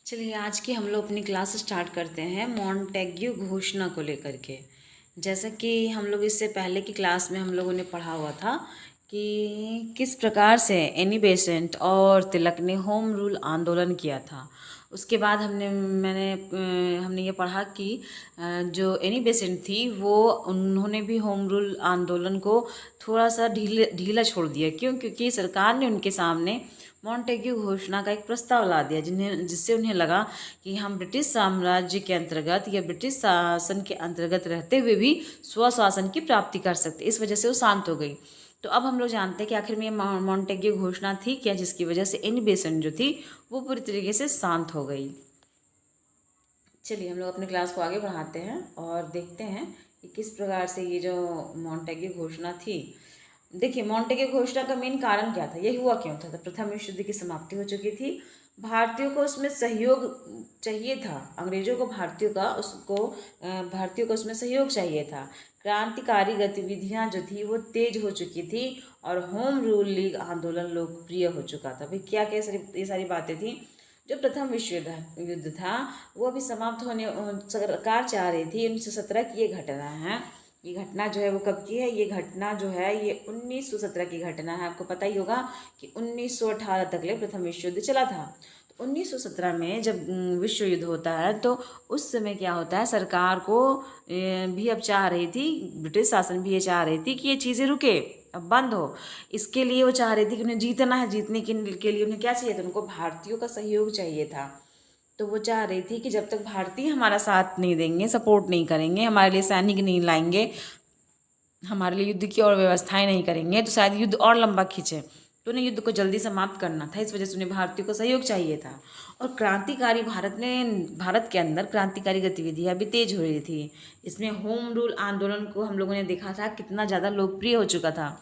चलिए आज की हम लोग अपनी क्लास स्टार्ट करते हैं मॉन्टेग्यू घोषणा को लेकर के। जैसा कि हम लोग इससे पहले की क्लास में हम लोगों ने पढ़ा हुआ था कि किस प्रकार से एनी बेसेंट और तिलक ने होम रूल आंदोलन किया था। उसके बाद हमने ये पढ़ा कि जो एनी बेसेंट थी वो उन्होंने भी होम रूल आंदोलन को थोड़ा सा ढीला छोड़ दिया। क्यों? क्योंकि सरकार ने उनके सामने मॉन्टेग्यू घोषणा का एक प्रस्ताव ला दिया जिससे उन्हें लगा कि हम ब्रिटिश साम्राज्य के अंतर्गत या ब्रिटिश शासन के अंतर्गत रहते हुए भी स्वशासन की प्राप्ति कर सकते। इस वजह से वो शांत हो गई। तो अब हम लोग जानते हैं कि आखिर में ये मॉन्टेग्यू घोषणा थी क्या, जिसकी वजह से एनी बेसेंट जो थी वो पूरी तरीके से शांत हो गई। चलिए हम लोग अपने क्लास को आगे बढ़ाते हैं और देखते हैं कि किस प्रकार से ये जो मॉन्टेग्यू घोषणा थी। देखिए मॉन्टेग्यू घोषणा का मेन कारण क्या था, ये हुआ क्यों था? तो प्रथम विश्व युद्ध की समाप्ति हो चुकी थी, भारतीयों को उसमें सहयोग चाहिए था। अंग्रेजों को भारतीयों को उसमें सहयोग चाहिए था। क्रांतिकारी गतिविधियां जो थी वो तेज हो चुकी थी और होम रूल लीग आंदोलन लोकप्रिय हो चुका था। भाई क्या क्या ये सारी बातें थी। जो प्रथम विश्व युद्ध था वो अभी समाप्त होने, सरकार चाह रही थी 1917 की ये घटना है। ये घटना जो है वो कब की है? ये घटना जो है ये 1917 की घटना है। आपको पता ही होगा कि 1918 तक ले प्रथम विश्व युद्ध चला था। तो 1917 में जब विश्व युद्ध होता है तो उस समय क्या होता है, सरकार को भी अब चाह रही थी, ब्रिटिश शासन भी ये चाह रही थी कि ये चीज़ें रुके, अब बंद हो। इसके लिए वो चाह रही थी कि उन्हें जीतना है। जीतने के लिए उन्हें क्या चाहिए था? उनको भारतीयों का सहयोग चाहिए था। तो वो चाह रही थी कि जब तक भारतीय हमारा साथ नहीं देंगे, सपोर्ट नहीं करेंगे, हमारे लिए सैनिक नहीं लाएंगे, हमारे लिए युद्ध की और व्यवस्थाएं नहीं करेंगे, तो शायद युद्ध और लंबा खींचे। तो उन्हें युद्ध को जल्दी समाप्त करना था, इस वजह से उन्हें भारतीयों को सहयोग चाहिए था। और भारत के अंदर क्रांतिकारी गतिविधियां भी तेज हो रही थी। इसमें होम रूल आंदोलन को हम लोगों ने देखा था कितना ज़्यादा लोकप्रिय हो चुका था।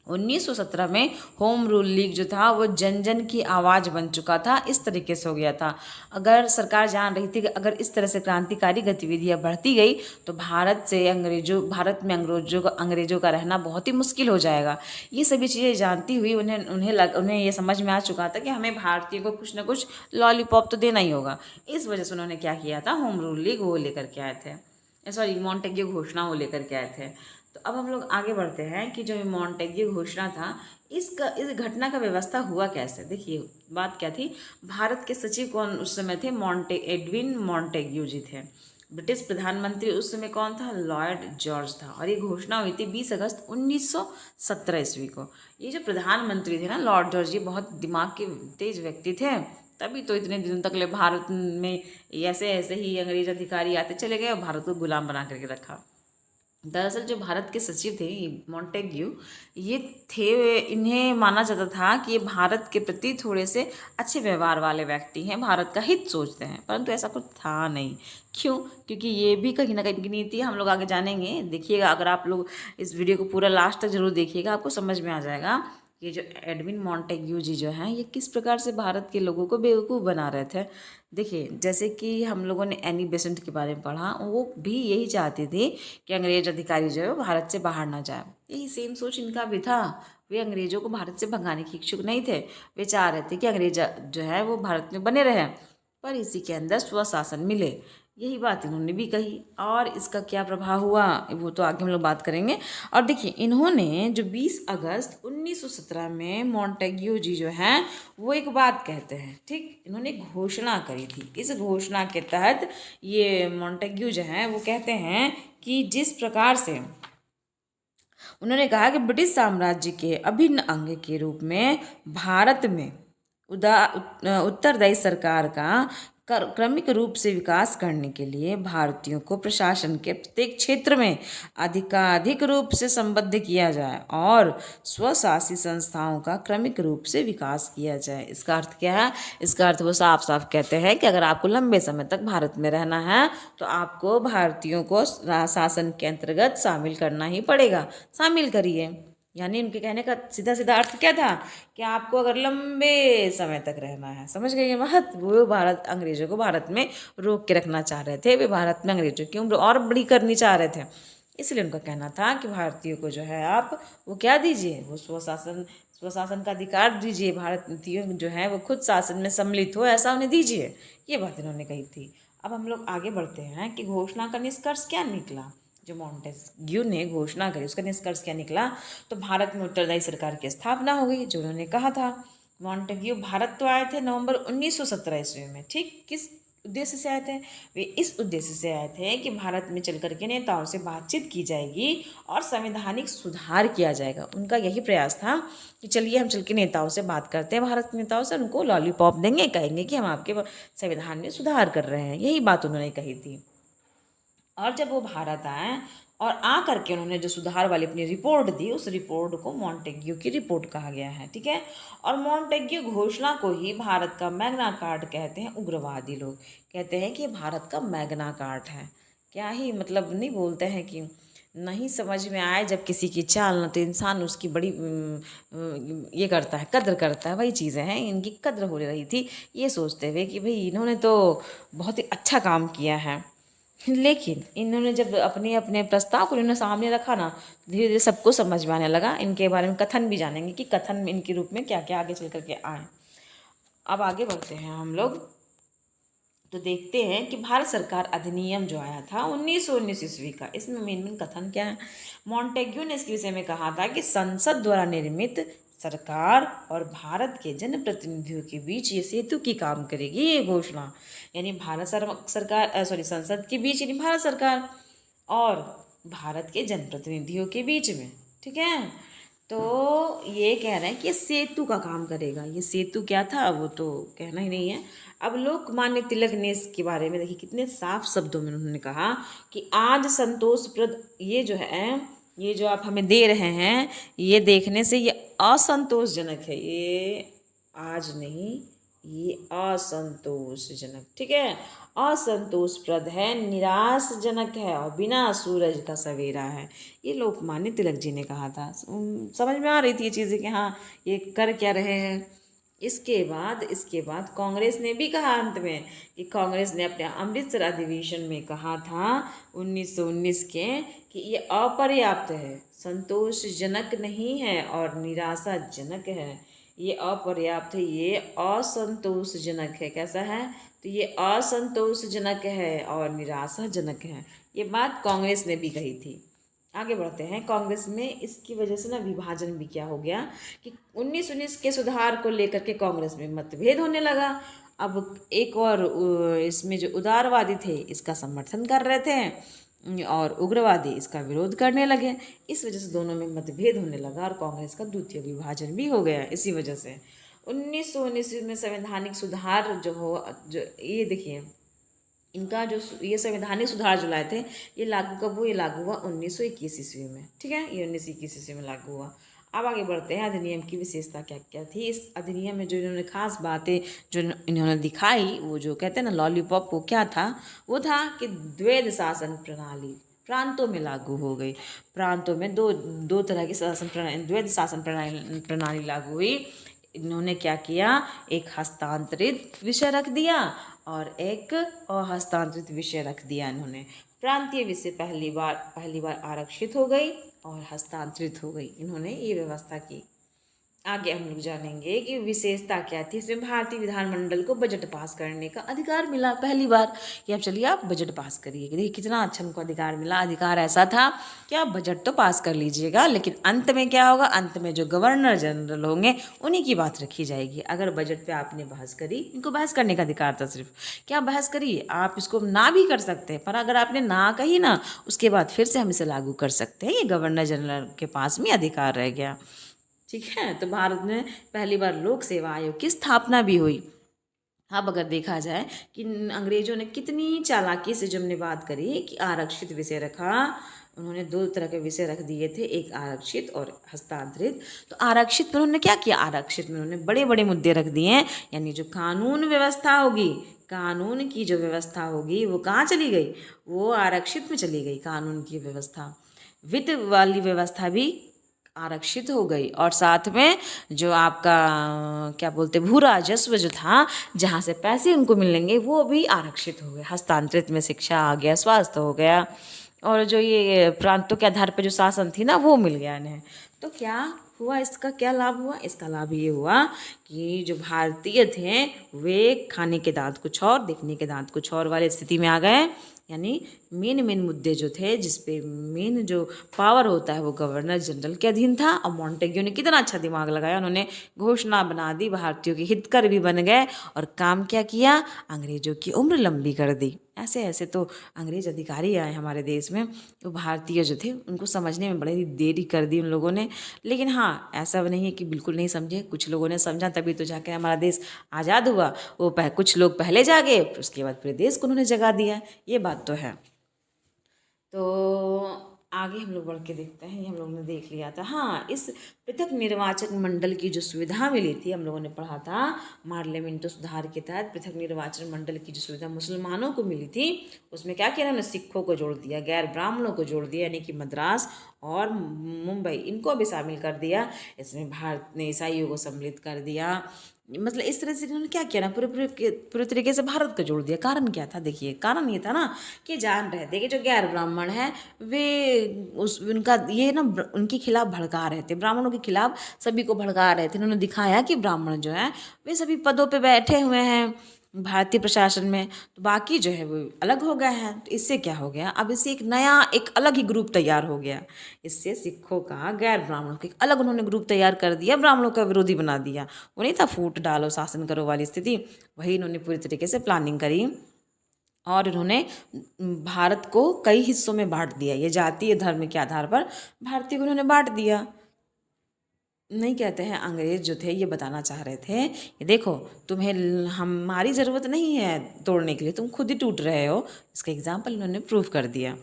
1917 में होम रूल लीग जो था वो जन जन की आवाज़ बन चुका था। इस तरीके से हो गया था। अगर सरकार जान रही थी कि अगर इस तरह से क्रांतिकारी गतिविधियां बढ़ती गई तो अंग्रेजों का रहना बहुत ही मुश्किल हो जाएगा। ये सभी चीज़ें जानती हुई उन्हें ये समझ में आ चुका था कि हमें भारतीयों को कुछ ना कुछ लॉलीपॉप तो देना ही होगा। इस वजह से उन्होंने क्या किया था, होम रूल लीग वो लेकर के आए थे, सॉरी मॉन्टेग्यू घोषणा वो लेकर के आए थे। तो अब हम लोग आगे बढ़ते हैं कि जो मॉन्टेग्यू घोषणा था इस घटना का व्यवस्था हुआ कैसे। देखिए बात क्या थी, भारत के सचिव कौन उस समय थे? एडविन मॉन्टेग्यू जी थे। ब्रिटिश प्रधानमंत्री उस समय कौन था? लॉर्ड जॉर्ज था। और ये घोषणा हुई थी 20 अगस्त 1917 ईस्वी को। ये जो प्रधानमंत्री थे ना लॉर्ड जॉर्ज, ये बहुत दिमाग के तेज व्यक्ति थे। तभी तो इतने दिनों तक ले भारत में ऐसे ऐसे ही अंग्रेज अधिकारी आते चले गए और भारत को गुलाम बना करके रखा। दरअसल जो भारत के सचिव थे मॉन्टेग्यू, ये थे, इन्हें माना जाता था कि ये भारत के प्रति थोड़े से अच्छे व्यवहार वाले व्यक्ति हैं, भारत का हित सोचते हैं, परंतु ऐसा कुछ था नहीं। क्यों? क्योंकि ये भी कहीं ना कहीं की नीति हम लोग आगे जानेंगे। देखिएगा, अगर आप लोग इस वीडियो को पूरा लास्ट तक जरूर देखिएगा, आपको समझ में आ जाएगा ये जो एडविन मॉन्टेग्यू जी जो हैं ये किस प्रकार से भारत के लोगों को बेवकूफ़ बना रहे थे। देखिए जैसे कि हम लोगों ने एनी बेसेंट के बारे में पढ़ा, वो भी यही चाहती थी कि अंग्रेज अधिकारी जो है वो भारत से बाहर ना जाए। यही सेम सोच इनका भी था। वे अंग्रेजों को भारत से भगाने के इच्छुक नहीं थे। वे चाह रहे थे कि अंग्रेज जो है वो भारत में बने रहे, पर इसी के अंदर स्वशासन मिले। यही बात इन्होंने भी कही और इसका क्या प्रभाव हुआ वो तो आगे हम लोग बात करेंगे। और देखिए इन्होंने जो 20 अगस्त 1917 में मॉन्टेग्यू जी जो हैं वो एक बात कहते हैं, ठीक, इन्होंने घोषणा करी थी। इस घोषणा के तहत ये मॉन्टेग्यू जो हैं वो कहते हैं कि जिस प्रकार से उन्होंने कहा कि ब्रिटिश साम्राज्य के अभिन्न अंग के रूप में भारत में उत्तरदायी सरकार का क्रमिक रूप से विकास करने के लिए भारतीयों को प्रशासन के प्रत्येक क्षेत्र में अधिकाधिक रूप से संबद्ध किया जाए और स्वशासी संस्थाओं का क्रमिक रूप से विकास किया जाए। इसका अर्थ क्या है? इसका अर्थ वो साफ साफ कहते हैं कि अगर आपको लंबे समय तक भारत में रहना है तो आपको भारतीयों को शासन के अंतर्गत शामिल करना ही पड़ेगा। शामिल करिए, यानी उनके कहने का सीधा सीधा अर्थ क्या था कि आपको अगर लंबे समय तक रहना है, समझ गए ये बात। वो अंग्रेजों को भारत में रोक के रखना चाह रहे थे। वे भारत में अंग्रेजों की उम्र और बड़ी करनी चाह रहे थे। इसलिए उनका कहना था कि भारतीयों को जो है आप वो क्या दीजिए, वो स्वशासन स्वशासन का अधिकार दीजिए, भारतीयों जो है वो खुद शासन में सम्मिलित हो, ऐसा उन्हें दीजिए। ये बात इन्होंने कही थी। अब हम लोग आगे बढ़ते हैं कि घोषणा का निष्कर्ष क्या निकला। जो मॉन्टेस्क्यू ने घोषणा करी उसका निष्कर्ष क्या निकला, तो भारत में उत्तरदायी सरकार की स्थापना हो गई, जो उन्होंने कहा था। मॉन्टेग्यू भारत तो आए थे नवंबर 1917 ईस्वी में, ठीक। किस उद्देश्य से आए थे? वे इस उद्देश्य से आए थे कि भारत में चल करके नेताओं से बातचीत की जाएगी और संवैधानिक सुधार किया जाएगा। उनका यही प्रयास था कि चलिए हम चल के नेताओं से बात करते हैं, भारत के नेताओं से, उनको लॉलीपॉप देंगे, कहेंगे कि हम आपके संविधान में सुधार कर रहे हैं। यही बात उन्होंने कही थी। और जब वो भारत आए और आ करके उन्होंने जो सुधार वाली अपनी रिपोर्ट दी, उस रिपोर्ट को मॉन्टेग्यू की रिपोर्ट कहा गया है, ठीक है। और मॉन्टेग्यू घोषणा को ही भारत का मैग्ना कार्टा कहते हैं। उग्रवादी लोग कहते हैं कि भारत का मैग्ना कार्टा है। क्या ही मतलब नहीं बोलते हैं कि नहीं समझ में आए जब किसी की चाल न, तो इंसान उसकी बड़ी ये करता है, कद्र करता है। वही चीज़ें हैं, इनकी कद्र हो रही थी ये सोचते हुए कि भाई इन्होंने तो बहुत ही अच्छा काम किया है। लेकिन इन्होंने जब अपने अपने प्रस्ताव को इन्होंने सामने रखा ना, धीरे धीरे सबको समझ में आने लगा। इनके बारे में कथन भी जानेंगे कि कथन में इनके रूप में क्या क्या आगे चल करके आए। अब आगे बढ़ते हैं हम लोग, तो देखते हैं कि भारत सरकार अधिनियम जो आया था 1919 ईस्वी का, इसमें मेन कथन क्या है। मॉन्टेग्यू ने इसके विषय में कहा था कि संसद द्वारा निर्मित सरकार और भारत के जनप्रतिनिधियों के बीच ये सेतु की काम करेगी ये घोषणा। यानी संसद के बीच, यानी भारत सरकार और भारत के जनप्रतिनिधियों के बीच में, ठीक है। तो ये कह रहे हैं कि सेतु का काम करेगा। ये सेतु क्या था वो तो कहना ही नहीं है। अब लोकमान्य तिलक ने इसके बारे में देखिए कितने साफ शब्दों में उन्होंने कहा कि आज संतोषप्रद ये जो है, ये जो आप हमें दे रहे हैं, ये देखने से ये असंतोषजनक है। ये आज नहीं, ये असंतोषजनक, ठीक है, असंतोषप्रद है, निराशजनक है और बिना सूरज का सवेरा है। ये लोकमान्य तिलक जी ने कहा था। समझ में आ रही थी ये चीज़ें कि हाँ ये कर क्या रहे हैं। इसके बाद कांग्रेस ने भी कहा अंत में कि कांग्रेस ने अपने अमृतसर अधिवेशन में कहा था 1919 के कि ये अपर्याप्त है, संतोषजनक नहीं है और निराशाजनक है। ये अपर्याप्त है, ये असंतोषजनक है। कैसा है? तो ये असंतोषजनक है और निराशाजनक है। ये बात कांग्रेस ने भी कही थी। आगे बढ़ते हैं। कांग्रेस में इसकी वजह से ना विभाजन भी क्या हो गया कि 1919 के सुधार को लेकर के कांग्रेस में मतभेद होने लगा। अब एक और इसमें जो उदारवादी थे इसका समर्थन कर रहे थे और उग्रवादी इसका विरोध करने लगे। इस वजह से दोनों में मतभेद होने लगा और कांग्रेस का द्वितीय विभाजन भी हो गया इसी वजह से। 1919 में संवैधानिक सुधार जो ये देखिए इनका जो ये संवैधानिक सुधार जो लाए थे ये लागू कब हुआ? ये लागू हुआ 1921 ईस्वी में, ठीक है। ये 1921 ईस्वी में लागू हुआ। अब आगे बढ़ते हैं। अधिनियम की विशेषता क्या क्या थी? इस अधिनियम में जो इन्होंने खास बातें जो इन्होंने दिखाई, वो जो कहते हैं ना लॉलीपॉप, वो क्या था? वो था कि द्वैध शासन प्रणाली प्रांतों में लागू हो गई। प्रांतों में दो तरह की शासन प्रणाली, द्वैध शासन प्रणाली लागू हुई। इन्होंने क्या किया? एक हस्तांतरित विषय रख दिया और एक अहस्तांतरित विषय रख दिया। इन्होंने प्रांतीय विषय पहली बार आरक्षित हो गई और हस्तांतरित हो गई। इन्होंने ये व्यवस्था की। आगे हम लोग जानेंगे कि विशेषता क्या थी। इसमें भारतीय विधानमंडल को बजट पास करने का अधिकार मिला पहली बार कि अब चलिए आप बजट पास करिए। देखिए कितना अच्छा उनको अधिकार मिला। अधिकार ऐसा था कि आप बजट तो पास कर लीजिएगा, लेकिन अंत में क्या होगा? अंत में जो गवर्नर जनरल होंगे उन्हीं की बात रखी जाएगी। अगर बजट पे आपने बहस करी, इनको बहस करने का अधिकार था सिर्फ, क्या बहस करिए, आप इसको ना भी कर सकते हैं, पर अगर आपने ना कही ना, उसके बाद फिर से हम इसे लागू कर सकते हैं। ये गवर्नर जनरल के पास भी अधिकार रह गया, ठीक है। तो भारत में पहली बार लोक सेवा आयोग की स्थापना भी हुई। अब अगर देखा जाए कि अंग्रेजों ने कितनी चालाकी से, जो हमने बात करी कि आरक्षित विषय रखा, उन्होंने दो तरह के विषय रख दिए थे, एक आरक्षित और हस्तांतरित। तो आरक्षित में उन्होंने क्या किया? आरक्षित में उन्होंने बड़े बड़े मुद्दे रख दिए हैं, यानी जो कानून व्यवस्था होगी, कानून की जो व्यवस्था होगी वो कहाँ चली गई? वो आरक्षित में चली गई कानून की व्यवस्था। वित्त वाली व्यवस्था भी आरक्षित हो गई और साथ में जो आपका क्या बोलते भू राजस्व जो था, जहाँ से पैसे उनको मिलेंगे, वो भी आरक्षित हो गए। हस्तांतरित में शिक्षा आ गया, स्वास्थ्य हो गया और जो ये प्रांतों के आधार पर जो शासन थी ना, वो मिल गया इन्हें। तो क्या हुआ इसका क्या लाभ हुआ? इसका लाभ ये हुआ कि जो भारतीय थे वे खाने के दांत कुछ और, देखने के दांत कुछ और वाली स्थिति में आ गए। यानी मेन मुद्दे जो थे, जिस पे मेन जो पावर होता है वो गवर्नर जनरल के अधीन था। और मॉन्टेग्यू ने कितना अच्छा दिमाग लगाया, उन्होंने घोषणा बना दी, भारतीयों के हितकर भी बन गए और काम क्या किया? अंग्रेजों की उम्र लंबी कर दी। ऐसे ऐसे तो अंग्रेज अधिकारी आए हमारे देश में, तो भारतीय जो थे उनको समझने में बड़ी देरी कर दी उन लोगों ने। लेकिन हाँ, ऐसा नहीं है कि बिल्कुल नहीं समझे, कुछ लोगों ने समझा, तभी तो जाके हमारा देश आज़ाद हुआ। वो कुछ लोग पहले जागे, उसके बाद पूरे देश को उन्होंने जगा दिया, ये बात तो है। तो आगे हम लोग बढ़ के देखते हैं, ये हम लोगों ने देख लिया था। हाँ, इस पृथक निर्वाचन मंडल की जो सुविधा मिली थी, हम लोगों ने पढ़ा था मार्लियामेंटो सुधार के तहत पृथक निर्वाचन मंडल की जो सुविधा मुसलमानों को मिली थी, उसमें क्या किया उन्होंने? सिखों को जोड़ दिया, गैर ब्राह्मणों को जोड़ दिया, यानी कि मद्रास और मुंबई, इनको भी शामिल कर दिया। इसमें भारत ने ईसाइयों को सम्मिलित कर दिया। मतलब इस तरह से इन्होंने क्या किया ना, पूरे तरीके से भारत को जोड़ दिया। कारण क्या था? देखिए, कारण ये था ना कि जान रहे थे कि जो गैर ब्राह्मण है वे उनका ये ना उनके खिलाफ भड़का रहे थे, ब्राह्मणों के खिलाफ सभी को भड़का रहे थे। इन्होंने दिखाया कि ब्राह्मण जो है वे सभी पदों पे बैठे हुए हैं भारतीय प्रशासन में, तो बाकी जो है वो अलग हो गए हैं। तो इससे क्या हो गया? अब इससे एक अलग ही ग्रुप तैयार हो गया। इससे सिखों का, गैर ब्राह्मणों का एक अलग उन्होंने ग्रुप तैयार कर दिया, ब्राह्मणों का विरोधी बना दिया। वो नहीं था फूट डालो शासन करो वाली स्थिति, वही इन्होंने पूरी तरीके से प्लानिंग करी और इन्होंने भारत को कई हिस्सों में बांट दिया। ये जातीय धर्म के आधार पर भारतीय को इन्होंने बांट दिया। नहीं कहते हैं, अंग्रेज जो थे ये बताना चाह रहे थे कि देखो, तुम्हें हमारी ज़रूरत नहीं है तोड़ने के लिए, तुम खुद ही टूट रहे हो। इसका एग्जाम्पल इन्होंने प्रूव कर दिया।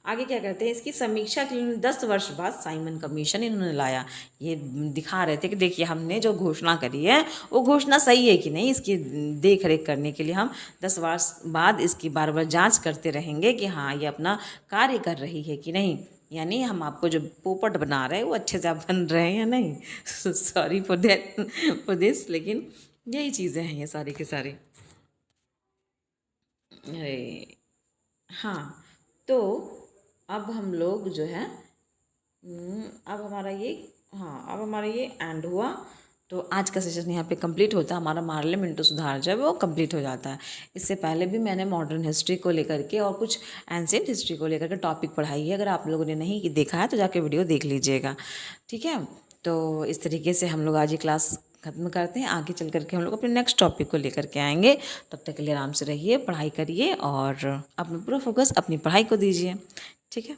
आगे क्या करते हैं? इसकी समीक्षा के लिए 10 वर्ष बाद साइमन कमीशन इन्होंने लाया। ये दिखा रहे थे कि देखिए, हमने जो घोषणा करी है वो घोषणा सही है कि नहीं, इसकी देख रेख करने के लिए हम 10 वर्ष बाद इसकी बार बार जाँच करते रहेंगे कि हाँ, ये अपना कार्य कर रही है कि नहीं। यानी हम आपको जो पोपट बना रहे हैं वो अच्छे से आप बन रहे हैं या नहीं। सॉरी फॉर दिस, लेकिन यही चीज़ें हैं ये सारी की सारी। अरे हाँ, तो अब हम लोग जो है अब हमारा ये अब हमारा ये एंड हुआ। तो आज का सेशन यहाँ पे कंप्लीट होता है। हमारा मार्लियामेंटो सुधार जो है वो कंप्लीट हो जाता है। इससे पहले भी मैंने मॉडर्न हिस्ट्री को लेकर के और कुछ एंशिएंट हिस्ट्री को लेकर के टॉपिक पढ़ाई है। अगर आप लोगों ने नहीं देखा है तो जाके वीडियो देख लीजिएगा, ठीक है। तो इस तरीके से हम लोग आज ही क्लास ख़त्म करते हैं। आगे चल करके हम लोग अपने नेक्स्ट टॉपिक को लेकर के आएंगे। तब तक के लिए आराम से रहिए, पढ़ाई करिए और अपना पूरा फोकस अपनी पढ़ाई को दीजिए, ठीक है।